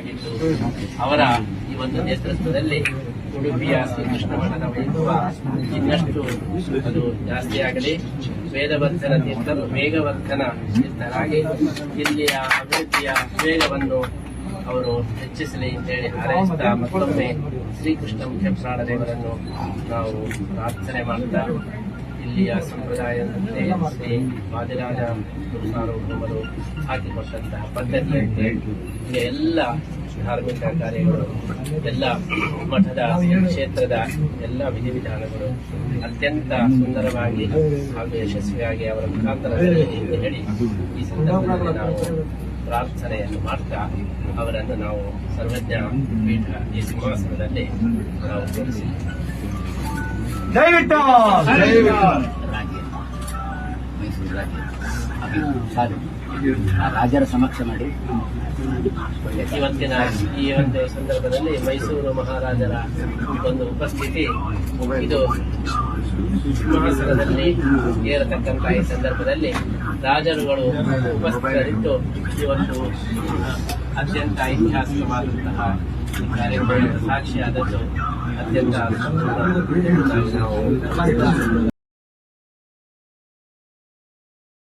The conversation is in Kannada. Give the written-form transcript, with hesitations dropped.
ಇದ್ದು ಅವರ ಈ ಒಂದು ನೇತೃತ್ವದಲ್ಲಿ ಉಡುಪಿಯ ಶ್ರೀಕೃಷ್ಣ ಮಠದ ವೈಭವ ಇನ್ನಷ್ಟು ಅದು ಜಾಸ್ತಿಯಾಗಲಿ. ವೇದವರ್ಧನ ತೀರ್ಥರು ವೇಗವರ್ಧನ ತೀರ್ಥರಾಗಿ ಇಲ್ಲಿಯ ಅಭಿವೃದ್ಧಿಯ ವೇಗವನ್ನು ಅವರು ಹೆಚ್ಚಿಸಲಿ ಅಂತೇಳಿ ಹಾರೈಸಿದ ಮತ್ತೊಮ್ಮೆ ಶ್ರೀಕೃಷ್ಣ ಮುಖ್ಯ ಪ್ರಾಣದೇವರನ್ನು ನಾವು ಪ್ರಾರ್ಥನೆ ಮಾಡುತ್ತಾ ಇಲ್ಲಿಯ ಸಂಪ್ರದಾಯದಂತೆ ಶ್ರೀ ವಾದಿರಾಜ ಗುರುಸಾರ್ವಭೌಮರು ಹಾಕಿಕೊಟ್ಟಂತಹ ಪದ್ಧತಿಯಂತೆ ಇಲ್ಲಿ ಎಲ್ಲ ಧಾರ್ಮಿಕ ಕಾರ್ಯಗಳು, ಎಲ್ಲ ಮಠದ ಕ್ಷೇತ್ರದ ಎಲ್ಲ ವಿಧಿವಿಧಾನಗಳು ಅತ್ಯಂತ ಸುಂದರವಾಗಿ ಹಾಗೂ ಯಶಸ್ವಿಯಾಗಿ ಅವರ ಮುಖಾಂತರ ಎಂದು ಹೇಳಿ ಈ ಸಂದರ್ಭದಲ್ಲಿ ನಾವು ಪ್ರಾರ್ಥನೆಯನ್ನು ಮಾಡ್ತಾ ಅವರನ್ನು ನಾವು ಸರ್ವಜ್ಞ ಪೀಠ ಈ ಸಿಂಹಾಸನದಲ್ಲಿ ನಾವು ಕೂರಿಸಿದ್ದೇವೆ. ದಯವಿಟ್ಟು ಮೈಸೂರು ರಾಜರ ಸಮಕ್ಷ ಮಾಡಿ ಇವತ್ತಿನ ಈ ಒಂದು ಸಂದರ್ಭದಲ್ಲಿ ಮೈಸೂರು ಮಹಾರಾಜರ ಒಂದು ಉಪಸ್ಥಿತಿ ಇದು ಸಿಂಹಾಸನದಲ್ಲಿ ಏರತಕ್ಕಂತಹ ಈ ಸಂದರ್ಭದಲ್ಲಿ ರಾಜರುಗಳು ಉಪಸ್ಥಿತರಿದ್ದು ಇವತ್ತು ಅತ್ಯಂತ ಐತಿಹಾಸಿಕವಾದಂತಹ ಕಾರ್ಯಕ್ರಮದ ಸಾಕ್ಷಿಯಾದದ್ದು ಅತ್ಯಂತ